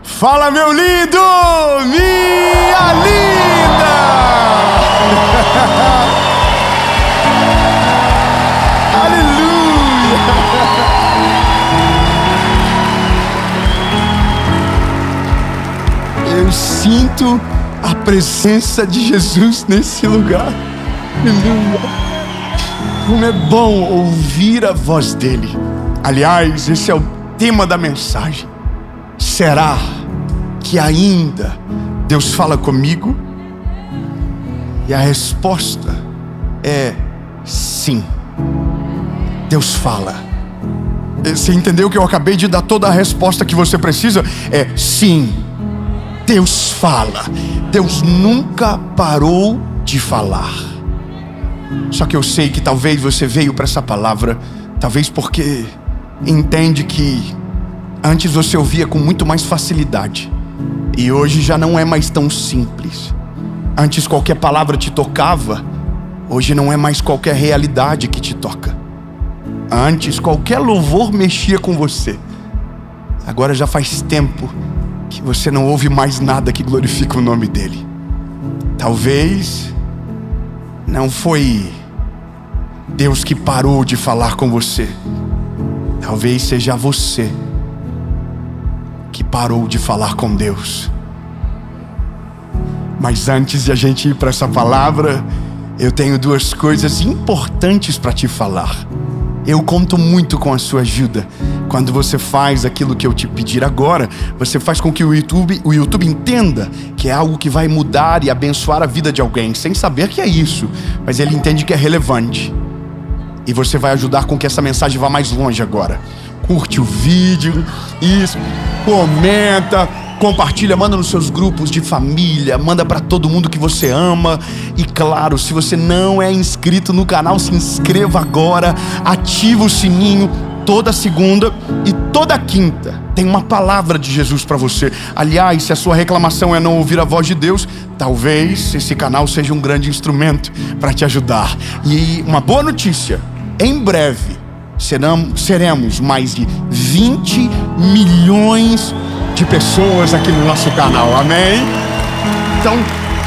Fala, meu lindo! Minha linda! Aleluia! Eu sinto a presença de Jesus nesse lugar. Aleluia! Como é bom ouvir a voz dele. Aliás, esse é o tema da mensagem. Será que ainda Deus fala comigo? E a resposta é sim. Deus fala. Você entendeu que eu acabei de dar toda a resposta que você precisa? É sim. Deus fala. Deus nunca parou de falar. Só que eu sei que talvez você veio para essa palavra, talvez porque entende que antes você ouvia com muito mais facilidade e hoje já não é mais tão simples. Antes qualquer palavra te tocava, hoje não é mais qualquer realidade que te toca. Antes qualquer louvor mexia com você, agora já faz tempo que você não ouve mais nada que glorifica o nome dele. Talvez não foi Deus que parou de falar com você, talvez seja você que parou de falar com Deus. Mas antes de a gente ir para essa palavra, eu tenho duas coisas importantes para te falar. Eu conto muito com a sua ajuda. Quando você faz aquilo que eu te pedir agora, você faz com que o YouTube entenda que é algo que vai mudar e abençoar a vida de alguém, sem saber que é isso, mas ele entende que é relevante. E você vai ajudar com que essa mensagem vá mais longe agora. Curte o vídeo, isso, comenta, compartilha, manda nos seus grupos de família, manda para todo mundo que você ama. E claro, se você não é inscrito no canal, se inscreva agora, ativa o sininho. Toda segunda e toda quinta tem uma palavra de Jesus para você. Aliás, se a sua reclamação é não ouvir a voz de Deus, talvez esse canal seja um grande instrumento para te ajudar. E uma boa notícia, em breve seremos mais de 20 milhões de pessoas aqui no nosso canal, amém? Então,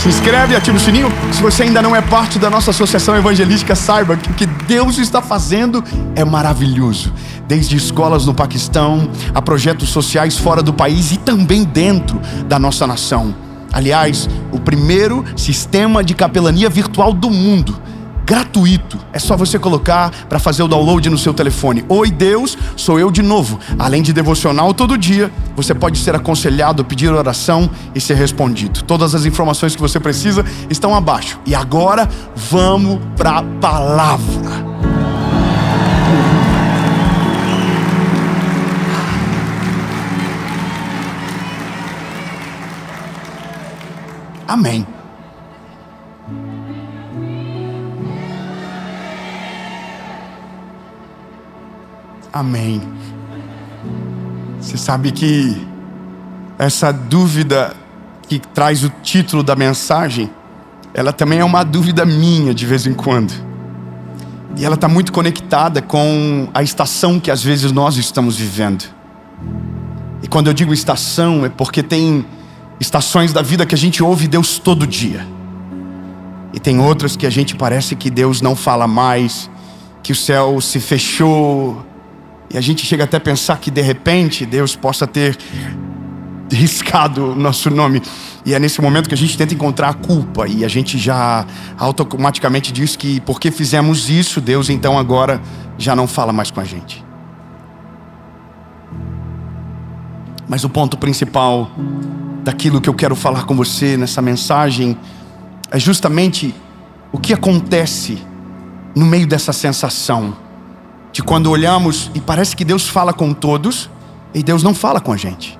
se inscreve e ativa o sininho. Se você ainda não é parte da nossa associação evangelística, saiba que o que Deus está fazendo é maravilhoso. Desde escolas no Paquistão, a projetos sociais fora do país e também dentro da nossa nação. Aliás, o primeiro sistema de capelania virtual do mundo, gratuito. É só você colocar para fazer o download no seu telefone. Oi Deus, sou eu de novo. Além de devocional todo dia, você pode ser aconselhado, pedir oração e ser respondido. Todas as informações que você precisa estão abaixo. E agora vamos para a palavra. Amém. Amém. Você sabe que essa dúvida que traz o título da mensagem, ela também é uma dúvida minha de vez em quando. E ela está muito conectada com a estação que às vezes nós estamos vivendo. E quando eu digo estação, é porque tem estações da vida que a gente ouve Deus todo dia. E tem outras que a gente parece que Deus não fala mais, que o céu se fechou. E a gente chega até a pensar que de repente Deus possa ter riscado o nosso nome. E é nesse momento que a gente tenta encontrar a culpa. E a gente já automaticamente diz que porque fizemos isso, Deus então agora já não fala mais com a gente. Mas o ponto principal daquilo que eu quero falar com você nessa mensagem é justamente o que acontece no meio dessa sensação de quando olhamos e parece que Deus fala com todos e Deus não fala com a gente.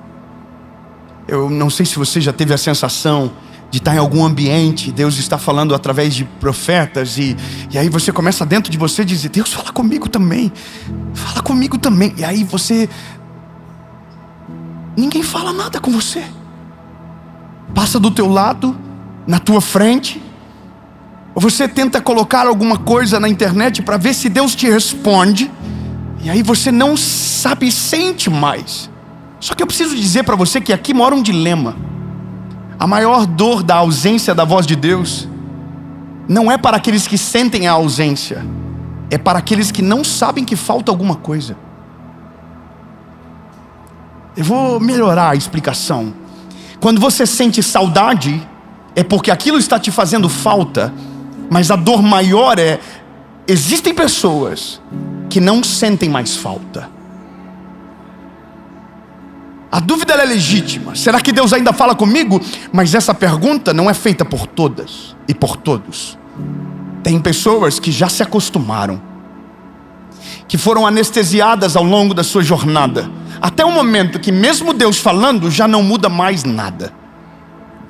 Eu não sei se você já teve a sensação de estar em algum ambiente, Deus está falando através de profetas e aí você começa dentro de você a dizer: Deus, fala comigo também, fala comigo também. E aí ninguém fala nada com você. Passa do teu lado, na tua frente. Ou você tenta colocar alguma coisa na internet para ver se Deus te responde. E aí você não sabe, sente mais Só que eu preciso dizer para você que aqui mora um dilema. A maior dor da ausência da voz de Deus não é para aqueles que sentem a ausência, é para aqueles que não sabem que falta alguma coisa. Eu vou melhorar a explicação. Quando você sente saudade, é porque aquilo está te fazendo falta, mas a dor maior é: existem pessoas que não sentem mais falta. A dúvida é legítima. Será que Deus ainda fala comigo? Mas essa pergunta não é feita por todas e por todos. Tem pessoas que já se acostumaram, que foram anestesiadas ao longo da sua jornada, até o momento que mesmo Deus falando, já não muda mais nada.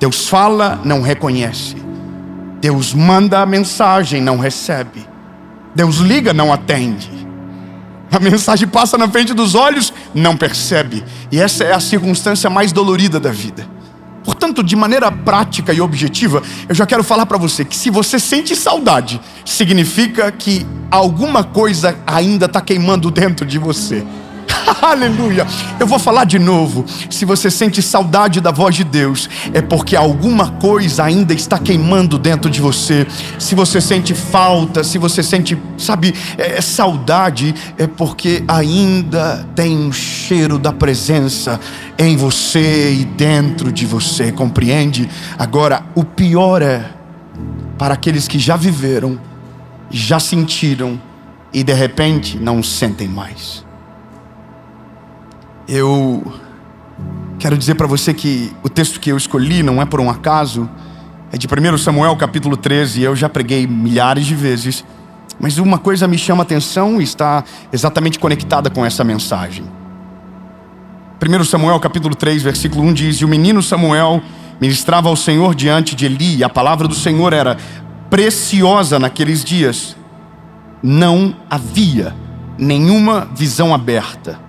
Deus fala, não reconhece. Deus manda a mensagem, não recebe. Deus liga, não atende. A mensagem passa na frente dos olhos, não percebe. E essa é a circunstância mais dolorida da vida. Portanto, de maneira prática e objetiva, eu já quero falar para você que se você sente saudade, significa que alguma coisa ainda está queimando dentro de você. Aleluia. Eu vou falar de novo. Se você sente saudade da voz de Deus, é porque alguma coisa ainda está queimando dentro de você. Se você sente falta, se você sente, saudade, é porque ainda tem um cheiro da presença em você e dentro de você, compreende? Agora, o pior é para aqueles que já viveram, já sentiram e de repente não sentem mais. Eu quero dizer para você que o texto que eu escolhi não é por um acaso. É de 1 Samuel capítulo 13. Eu já preguei milhares de vezes, mas uma coisa me chama a atenção e está exatamente conectada com essa mensagem. 1 Samuel capítulo 3 versículo 1 diz: E o menino Samuel ministrava ao Senhor diante de Eli, e a palavra do Senhor era preciosa naqueles dias. Não havia nenhuma visão aberta.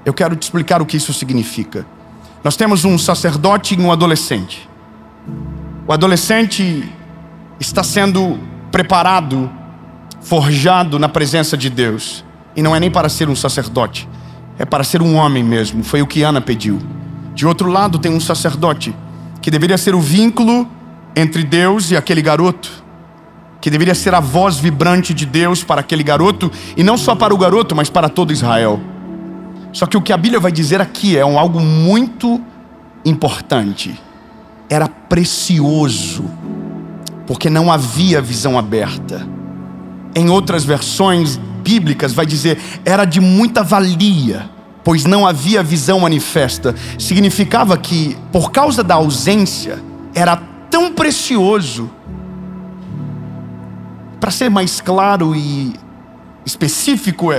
Eu quero te explicar o que isso significa. Nós temos um sacerdote e um adolescente. O adolescente está sendo preparado, forjado na presença de Deus. E não é nem para ser um sacerdote, é para ser um homem mesmo. Foi o que Ana pediu. De outro lado tem um sacerdote, que deveria ser o vínculo entre Deus e aquele garoto, que deveria ser a voz vibrante de Deus para aquele garoto, e não só para o garoto, mas para todo Israel. Só que o que a Bíblia vai dizer aqui é algo muito importante. Era precioso, porque não havia visão aberta. Em outras versões bíblicas vai dizer, era de muita valia, pois não havia visão manifesta. Significava que, por causa da ausência, era tão precioso. Para ser mais claro e específico,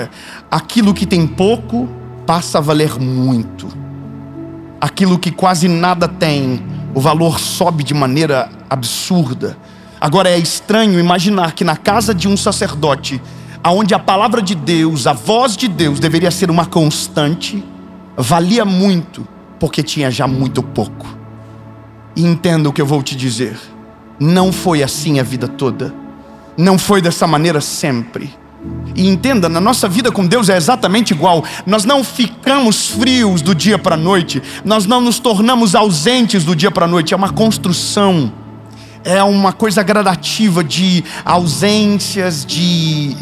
aquilo que tem pouco passa a valer muito. Aquilo que quase nada tem, o valor sobe de maneira absurda. Agora é estranho imaginar que na casa de um sacerdote, aonde a palavra de Deus, a voz de Deus deveria ser uma constante, valia muito, porque tinha já muito pouco. E entenda o que eu vou te dizer. Não foi assim a vida toda. Não foi dessa maneira sempre. E entenda, na nossa vida com Deus é exatamente igual. Nós não ficamos frios do dia para a noite. Nós não nos tornamos ausentes do dia para a noite. É uma construção. É uma coisa gradativa de ausências, de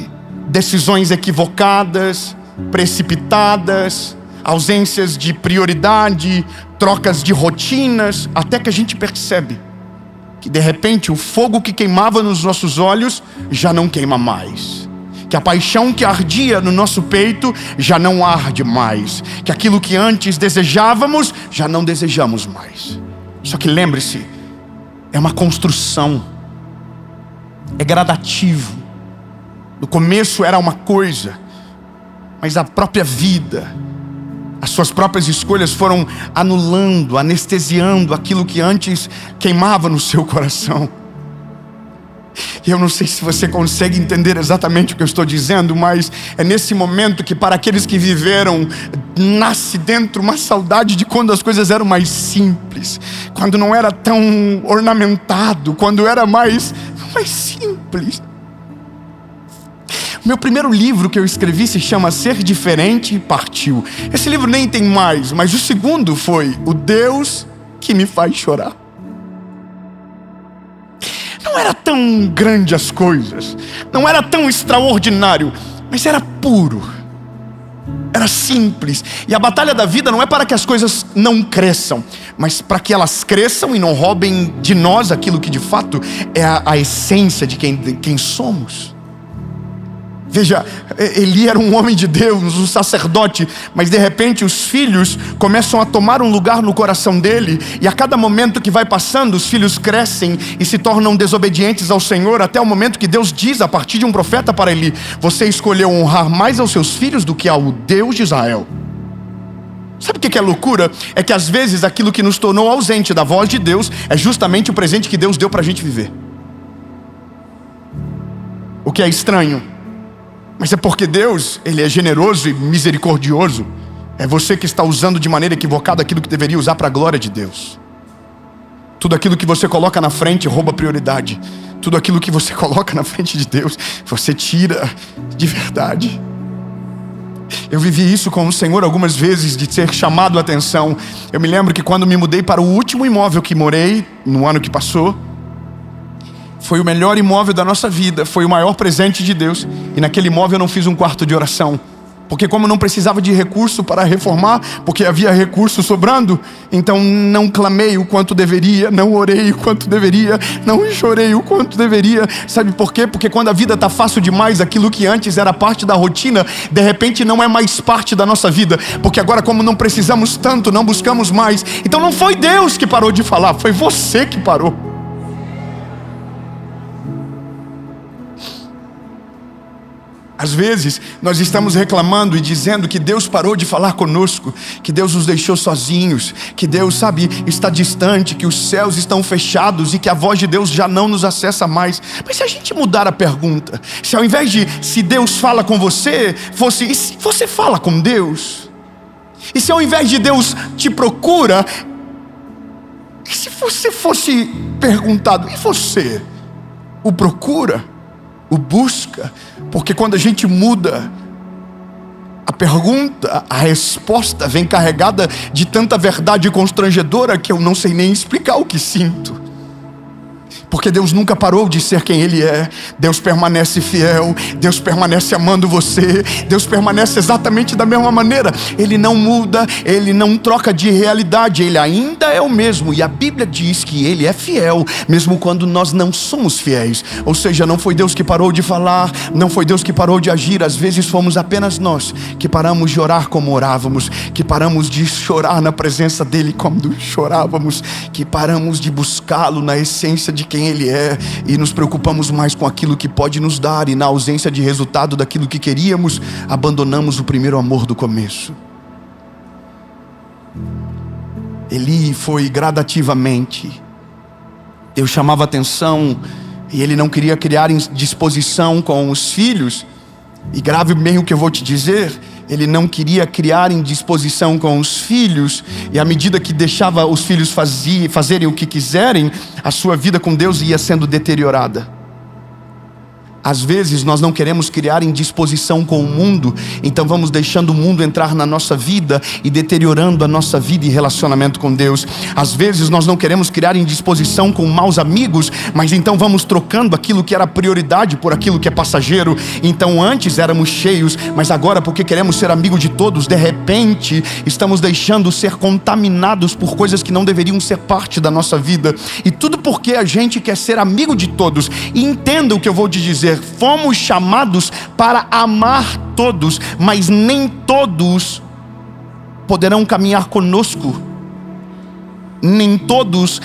decisões equivocadas, precipitadas, ausências de prioridade, trocas de rotinas, até que a gente percebe que de repente o fogo que queimava nos nossos olhos já não queima mais. Que a paixão que ardia no nosso peito já não arde mais. Que aquilo que antes desejávamos, já não desejamos mais. Só que lembre-se, é uma construção. É gradativo. No começo era uma coisa, mas a própria vida, as suas próprias escolhas foram anulando, anestesiando aquilo que antes queimava no seu coração. E eu não sei se você consegue entender exatamente o que eu estou dizendo, mas é nesse momento que para aqueles que viveram, nasce dentro uma saudade de quando as coisas eram mais simples, quando não era tão ornamentado, quando era mais simples. Meu primeiro livro que eu escrevi se chama Ser Diferente e Partiu. Esse livro nem tem mais, mas o segundo foi O Deus que Me Faz Chorar. Não era tão grande as coisas, não era tão extraordinário, mas era puro, era simples. E a batalha da vida não é para que as coisas não cresçam, mas para que elas cresçam e não roubem de nós aquilo que de fato é a essência de quem somos. Veja, Eli era um homem de Deus, um sacerdote, mas de repente os filhos começam a tomar um lugar no coração dele, e a cada momento que vai passando, os filhos crescem e se tornam desobedientes ao Senhor, até o momento que Deus diz a partir de um profeta para Eli: você escolheu honrar mais aos seus filhos do que ao Deus de Israel. Sabe o que é loucura? É que às vezes aquilo que nos tornou ausente da voz de Deus é justamente o presente que Deus deu para a gente viver. O que é estranho, mas é porque Deus, Ele é generoso e misericordioso. É você que está usando de maneira equivocada aquilo que deveria usar para a glória de Deus. Tudo aquilo que você coloca na frente rouba prioridade. Tudo aquilo que você coloca na frente de Deus, você tira de verdade. Eu vivi isso com o Senhor algumas vezes, de ser chamado a atenção. Eu me lembro que quando me mudei para o último imóvel que morei, no ano que passou, foi o melhor imóvel da nossa vida, foi o maior presente de Deus. E naquele imóvel eu não fiz um quarto de oração, porque como eu não precisava de recurso para reformar, porque havia recurso sobrando, então não clamei o quanto deveria, não orei o quanto deveria, não chorei o quanto deveria. Sabe por quê? Porque quando a vida está fácil demais, aquilo que antes era parte da rotina, de repente não é mais parte da nossa vida, porque agora, como não precisamos tanto, não buscamos mais. Então não foi Deus que parou de falar, foi você que parou. Às vezes, nós estamos reclamando e dizendo que Deus parou de falar conosco, que Deus nos deixou sozinhos, que Deus, está distante, que os céus estão fechados e que a voz de Deus já não nos acessa mais. Mas se a gente mudar a pergunta, se ao invés de se Deus fala com você, fosse e se você fala com Deus? E se ao invés de Deus te procura, e se você fosse perguntado, e você o procura? O busca? Porque quando a gente muda a pergunta, a resposta vem carregada de tanta verdade constrangedora que eu não sei nem explicar o que sinto. Porque Deus nunca parou de ser quem Ele é. Deus permanece fiel, Deus permanece amando você, Deus permanece exatamente da mesma maneira. Ele não muda, Ele não troca de realidade, Ele ainda é o mesmo. E a Bíblia diz que Ele é fiel, mesmo quando nós não somos fiéis. Ou seja, não foi Deus que parou de falar, não foi Deus que parou de agir. Às vezes fomos apenas nós que paramos de orar como orávamos, que paramos de chorar na presença dEle como chorávamos, que paramos de buscá-lo na essência de quem Ele é, e nos preocupamos mais com aquilo que pode nos dar, e na ausência de resultado daquilo que queríamos, abandonamos o primeiro amor do começo. Eli foi gradativamente. Deus chamava atenção e ele não queria criar indisposição com os filhos. E grave bem o que eu vou te dizer, ele não queria criar indisposição com os filhos, e à medida que deixava os filhos fazerem o que quiserem, a sua vida com Deus ia sendo deteriorada. Às vezes nós não queremos criar indisposição com o mundo, então vamos deixando o mundo entrar na nossa vida e deteriorando a nossa vida e relacionamento com Deus. Às vezes nós não queremos criar indisposição com maus amigos, mas então vamos trocando aquilo que era prioridade por aquilo que é passageiro. Então antes éramos cheios, mas agora, porque queremos ser amigo de todos, de repente estamos deixando ser contaminados por coisas que não deveriam ser parte da nossa vida. E tudo porque a gente quer ser amigo de todos. E entenda o que eu vou te dizer: fomos chamados para amar todos, mas nem todos poderão caminhar conosco, nem todos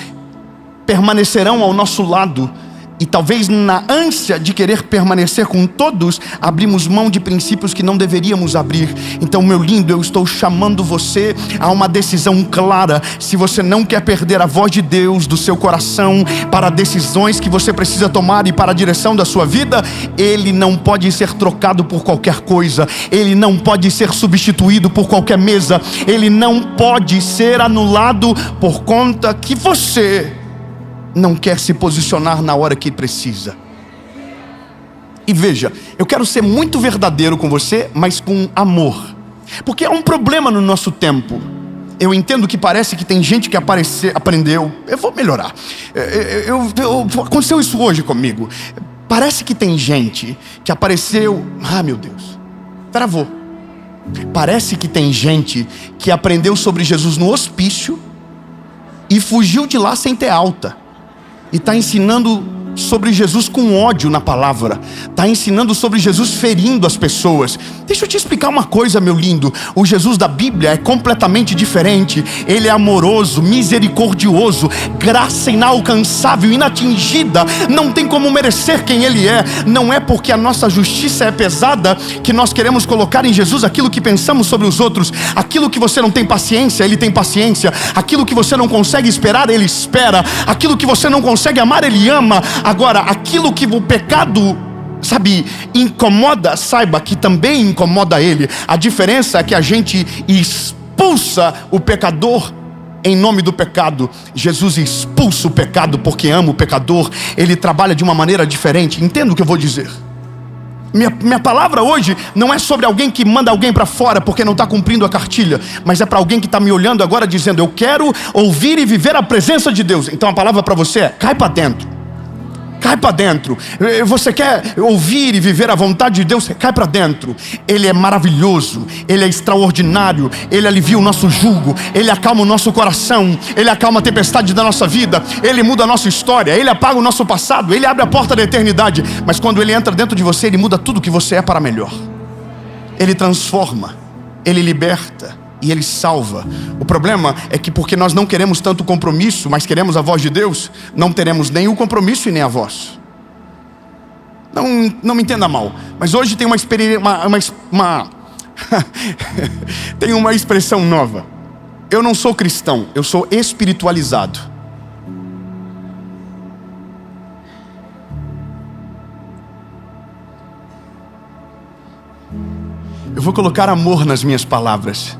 permanecerão ao nosso lado. E talvez na ânsia de querer permanecer com todos, abrimos mão de princípios que não deveríamos abrir. Então, meu lindo, eu estou chamando você a uma decisão clara. Se você não quer perder a voz de Deus do seu coração para decisões que você precisa tomar e para a direção da sua vida, Ele não pode ser trocado por qualquer coisa. Ele não pode ser substituído por qualquer mesa. Ele não pode ser anulado por conta que você não quer se posicionar na hora que precisa. E veja, eu quero ser muito verdadeiro com você, mas com amor. Porque há um problema no nosso tempo. Eu entendo que parece que tem gente que aprendeu. Eu vou melhorar. Aconteceu isso hoje comigo. Parece que tem gente que apareceu... meu Deus, travou. Parece que tem gente que aprendeu sobre Jesus no hospício e fugiu de lá sem ter alta. E está ensinando sobre Jesus com ódio na palavra. Está ensinando sobre Jesus ferindo as pessoas. Deixa eu te explicar uma coisa, meu lindo. O Jesus da Bíblia é completamente diferente. Ele é amoroso, misericordioso, graça inalcançável, inatingida. Não tem como merecer quem Ele é. Não é porque a nossa justiça é pesada que nós queremos colocar em Jesus aquilo que pensamos sobre os outros. Aquilo que você não tem paciência, Ele tem paciência. Aquilo que você não consegue esperar, Ele espera. Aquilo que você não consegue amar, Ele ama. Agora, aquilo que o pecado, incomoda, saiba que também incomoda Ele. A diferença é que a gente expulsa o pecador em nome do pecado. Jesus expulsa o pecado porque ama o pecador. Ele trabalha de uma maneira diferente. Entenda o que eu vou dizer. Minha palavra hoje não é sobre alguém que manda alguém para fora porque não está cumprindo a cartilha, mas é para alguém que está me olhando agora dizendo: eu quero ouvir e viver a presença de Deus. Então a palavra para você é: cai para dentro. Cai para dentro. Você quer ouvir e viver a vontade de Deus? Cai para dentro. Ele é maravilhoso, Ele é extraordinário. Ele alivia o nosso jugo, Ele acalma o nosso coração, Ele acalma a tempestade da nossa vida, Ele muda a nossa história, Ele apaga o nosso passado, Ele abre a porta da eternidade. Mas quando Ele entra dentro de você, Ele muda tudo que você é para melhor. Ele transforma, Ele liberta e Ele salva. O problema é que porque nós não queremos tanto compromisso, mas queremos a voz de Deus, não teremos nem o compromisso e nem a voz. Não me entenda mal, mas hoje tem tem uma expressão nova. Eu não sou cristão, eu sou espiritualizado. Eu vou colocar amor nas minhas palavras.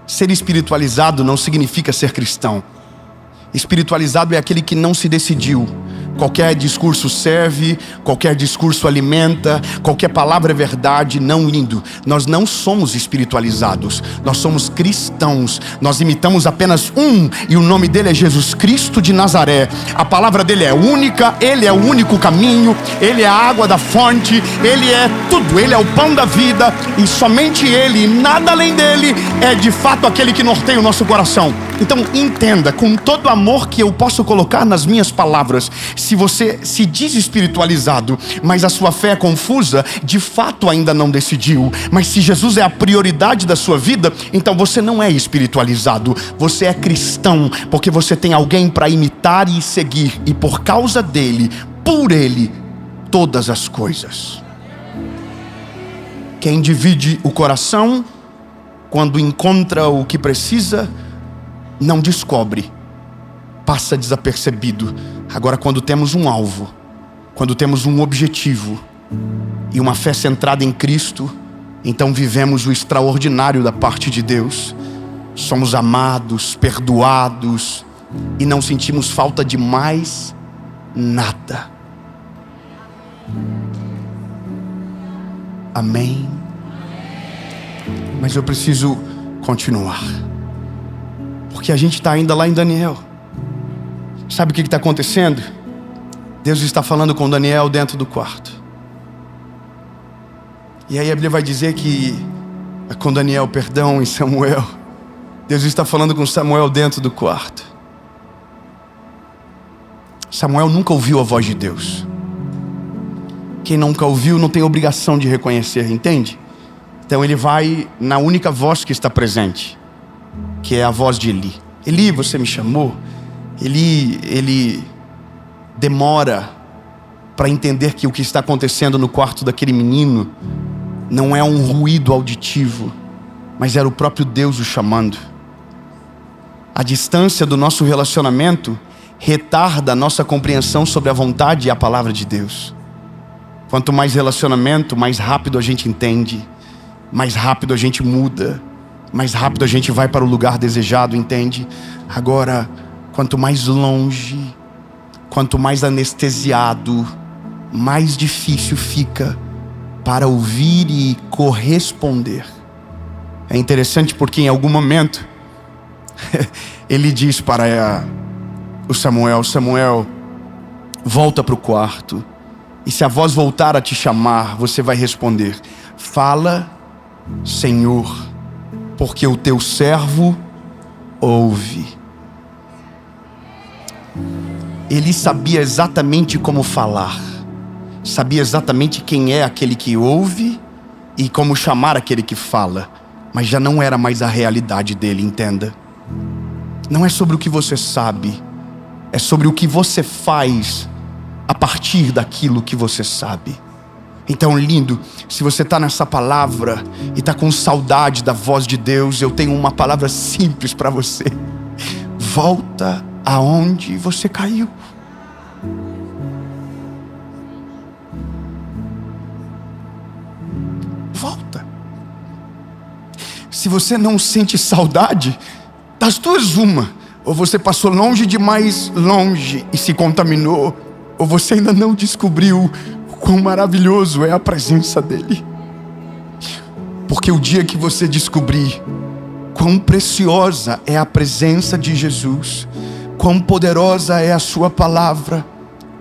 Ser espiritualizado não significa ser cristão. Espiritualizado é aquele que não se decidiu. Qualquer discurso serve, qualquer discurso alimenta, qualquer palavra é verdade. Não, lindo. Nós não somos espiritualizados, nós somos cristãos. Nós imitamos apenas um, e o nome dele é Jesus Cristo de Nazaré. A palavra dele é única, ele é o único caminho, ele é a água da fonte, ele é tudo, ele é o pão da vida, e somente ele, nada além dele, é de fato aquele que norteia o nosso coração. Então entenda, com todo o amor que eu posso colocar nas minhas palavras, se você se diz espiritualizado, mas a sua fé é confusa, de fato ainda não decidiu. Mas se Jesus é a prioridade da sua vida, então você não é espiritualizado, você é cristão, porque você tem alguém para imitar e seguir, e por causa dele, por ele, todas as coisas. Quem divide o coração, quando encontra o que precisa, não descobre, passa desapercebido. Agora, quando temos um alvo, quando temos um objetivo e uma fé centrada em Cristo, então vivemos o extraordinário da parte de Deus. Somos amados, perdoados e não sentimos falta de mais nada. Amém? Mas eu preciso continuar, porque a gente está ainda lá em Daniel. Sabe o que está acontecendo? Deus está falando com Daniel dentro do quarto. E aí a Bíblia vai dizer que, com Daniel, perdão, em Samuel, Deus está falando com Samuel dentro do quarto. Samuel nunca ouviu a voz de Deus. Quem nunca ouviu não tem obrigação de reconhecer, entende? Então ele vai na única voz que está presente, que é a voz de Eli. Eli, você me chamou? Ele demora para entender que o que está acontecendo no quarto daquele menino não é um ruído auditivo, mas era o próprio Deus o chamando. A distância do nosso relacionamento retarda a nossa compreensão sobre a vontade e a palavra de Deus. Quanto mais relacionamento, mais rápido a gente entende, mais rápido a gente muda, mais rápido a gente vai para o lugar desejado, entende? Agora, quanto mais longe, quanto mais anestesiado, mais difícil fica para ouvir e corresponder. É interessante porque em algum momento ele diz para o Samuel, volta para o quarto, e se a voz voltar a te chamar, você vai responder: fala, Senhor, porque o teu servo ouve. Ele sabia exatamente como falar, sabia exatamente quem é aquele que ouve e como chamar aquele que fala, mas já não era mais a realidade dele, entenda. Não é sobre o que você sabe, é sobre o que você faz a partir daquilo que você sabe. Então, lindo, se você está nessa palavra e está com saudade da voz de Deus, eu tenho uma palavra simples para você: volta aonde você caiu. Volta. Se você não sente saudade, das duas uma: ou você passou longe demais longe e se contaminou, ou você ainda não descobriu quão maravilhoso é a presença dele. Porque o dia que você descobrir quão preciosa é a presença de Jesus, quão poderosa é a sua palavra,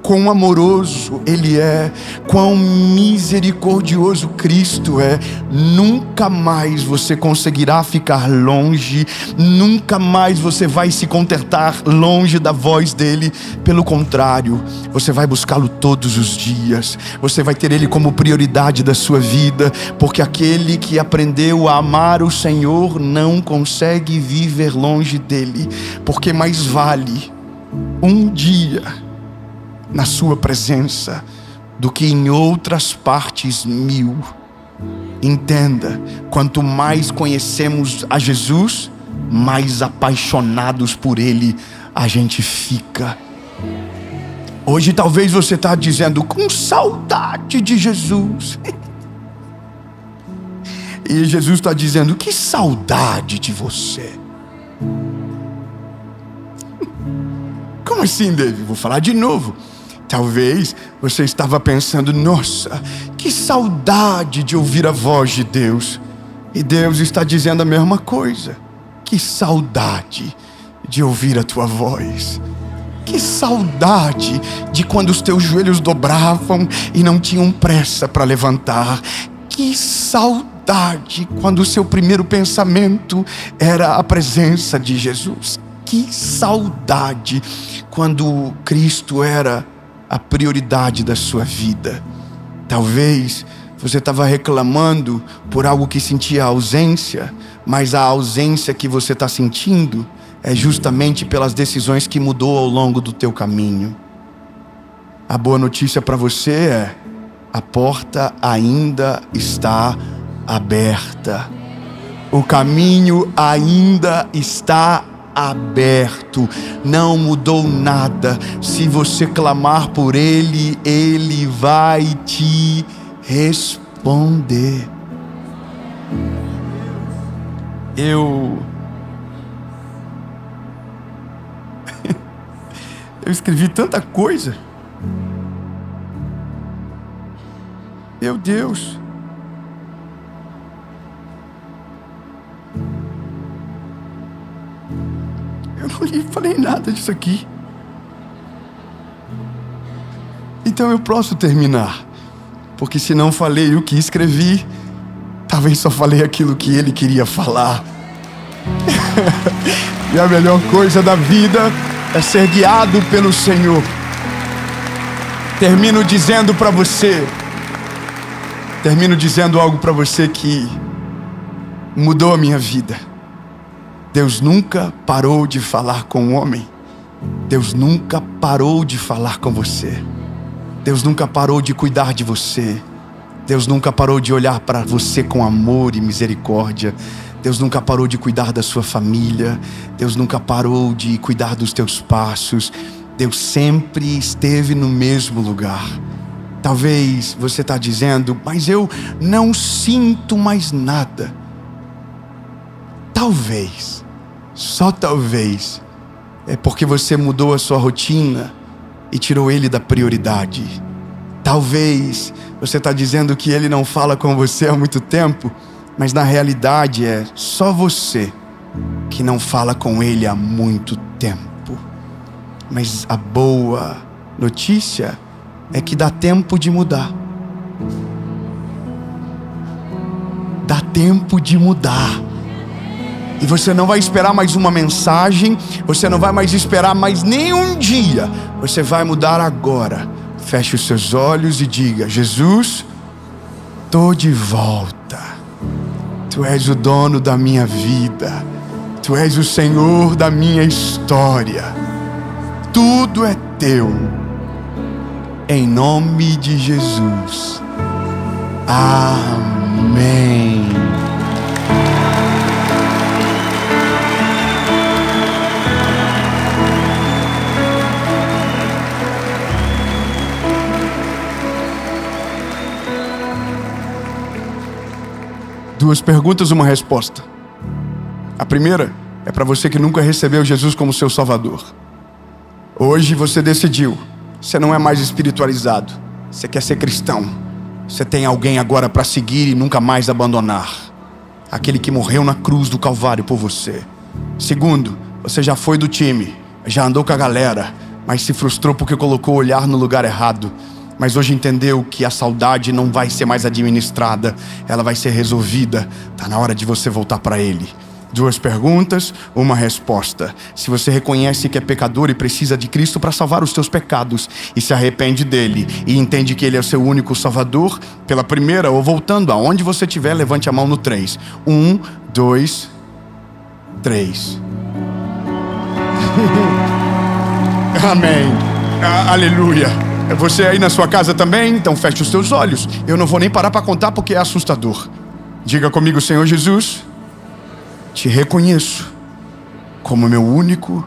quão amoroso Ele é, quão misericordioso Cristo é, nunca mais você conseguirá ficar longe, nunca mais você vai se contentar longe da voz dEle. Pelo contrário, você vai buscá-lo todos os dias, você vai ter Ele como prioridade da sua vida, porque aquele que aprendeu a amar o Senhor não consegue viver longe dEle, porque mais vale um dia na sua presença do que em outras partes 1000. Entenda, quanto mais conhecemos a Jesus, mais apaixonados por Ele a gente fica. Hoje talvez você está dizendo: com saudade de Jesus. E Jesus está dizendo: que saudade de você. Como assim, David? Vou falar de novo. Talvez você estava pensando: nossa, que saudade de ouvir a voz de Deus. E Deus está dizendo a mesma coisa: que saudade de ouvir a tua voz. Que saudade de quando os teus joelhos dobravam e não tinham pressa para levantar. Que saudade quando o seu primeiro pensamento era a presença de Jesus. Que saudade quando Cristo era a prioridade da sua vida. Talvez você estava reclamando por algo que sentia ausência, mas a ausência que você está sentindo é justamente pelas decisões que mudou ao longo do teu caminho. A boa notícia para você é: a porta ainda está aberta. O caminho ainda está aberto. Não mudou nada. Se você clamar por Ele, Ele vai te responder. Eu escrevi tanta coisa. Meu Deus. Eu não falei nada disso aqui. Então eu posso terminar, porque se não falei o que escrevi, talvez só falei aquilo que Ele queria falar. E a melhor coisa da vida é ser guiado pelo Senhor. Termino dizendo algo para você que mudou a minha vida. Deus nunca parou de falar com o homem. Deus nunca parou de falar com você. Deus nunca parou de cuidar de você. Deus nunca parou de olhar para você com amor e misericórdia. Deus nunca parou de cuidar da sua família. Deus nunca parou de cuidar dos teus passos. Deus sempre esteve no mesmo lugar. Talvez você está dizendo: mas eu não sinto mais nada. Talvez, só talvez, é porque você mudou a sua rotina e tirou Ele da prioridade. Talvez você está dizendo que Ele não fala com você há muito tempo, mas na realidade é só você que não fala com Ele há muito tempo. Mas a boa notícia é que dá tempo de mudar. Dá tempo de mudar. E você não vai esperar mais uma mensagem, você não vai mais esperar mais nenhum dia. Você vai mudar agora. Feche os seus olhos e diga: Jesus, tô de volta. Tu és o dono da minha vida. Tu és o Senhor da minha história. Tudo é teu. Em nome de Jesus. Amém. Duas perguntas, uma resposta. A primeira é para você que nunca recebeu Jesus como seu Salvador. Hoje você decidiu. Você não é mais espiritualizado. Você quer ser cristão. Você tem alguém agora para seguir e nunca mais abandonar. Aquele que morreu na cruz do Calvário por você. Segundo, você já foi do time, já andou com a galera, mas se frustrou porque colocou o olhar no lugar errado. Mas hoje entendeu que a saudade não vai ser mais administrada, ela vai ser resolvida. Está na hora de você voltar para Ele. Duas perguntas, uma resposta. Se você reconhece que é pecador e precisa de Cristo para salvar os seus pecados, e se arrepende dele, e entende que Ele é o seu único Salvador, pela primeira, ou voltando aonde você estiver, levante a mão no 3. 1, 2, 3. Amém. Aleluia. Você aí na sua casa também? Então feche os seus olhos. Eu não vou nem parar para contar porque é assustador. Diga comigo: Senhor Jesus, te reconheço como meu único,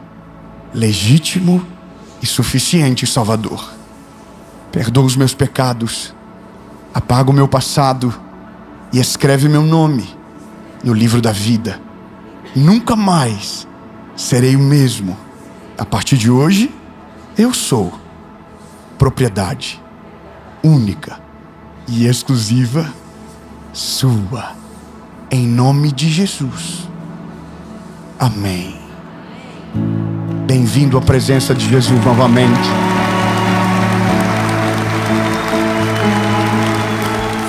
legítimo e suficiente Salvador. Perdoa os meus pecados, apaga o meu passado e escreve meu nome no livro da vida. Nunca mais serei o mesmo. A partir de hoje, eu sou propriedade única e exclusiva sua. Em nome de Jesus. Amém. Bem-vindo à presença de Jesus novamente.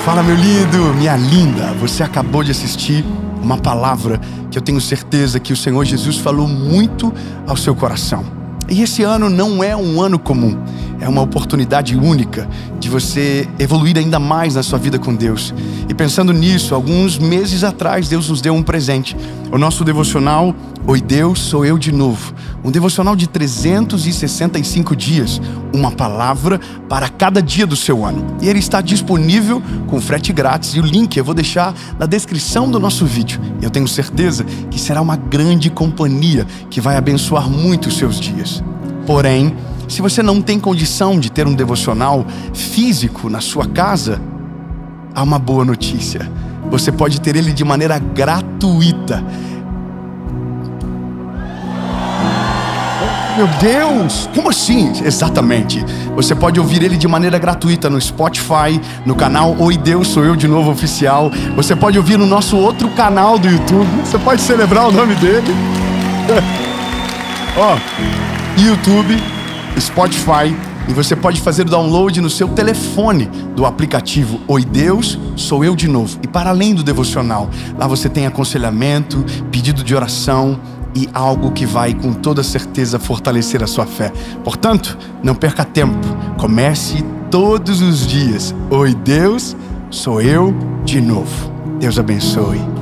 Fala, meu lindo, minha linda. Você acabou de assistir uma palavra que eu tenho certeza que o Senhor Jesus falou muito ao seu coração. E esse ano não é um ano comum. É uma oportunidade única de você evoluir ainda mais na sua vida com Deus. E pensando nisso, alguns meses atrás, Deus nos deu um presente. O nosso devocional, Oi Deus, Sou Eu de Novo. Um devocional de 365 dias. Uma palavra para cada dia do seu ano. E ele está disponível com frete grátis. E o link eu vou deixar na descrição do nosso vídeo. Eu tenho certeza que será uma grande companhia que vai abençoar muito os seus dias. Porém, se você não tem condição de ter um devocional físico na sua casa, há uma boa notícia. Você pode ter ele de maneira gratuita. Meu Deus, como assim? Exatamente. Você pode ouvir ele de maneira gratuita no Spotify, no canal Oi Deus, Sou Eu de Novo Oficial. Você pode ouvir no nosso outro canal do YouTube. Você pode celebrar o nome dele. YouTube, Spotify, e você pode fazer o download no seu telefone do aplicativo Oi Deus, Sou Eu de Novo. E para além do devocional, lá você tem aconselhamento, pedido de oração e algo que vai com toda certeza fortalecer a sua fé. Portanto, não perca tempo, comece todos os dias. Oi Deus, Sou Eu de Novo. Deus abençoe.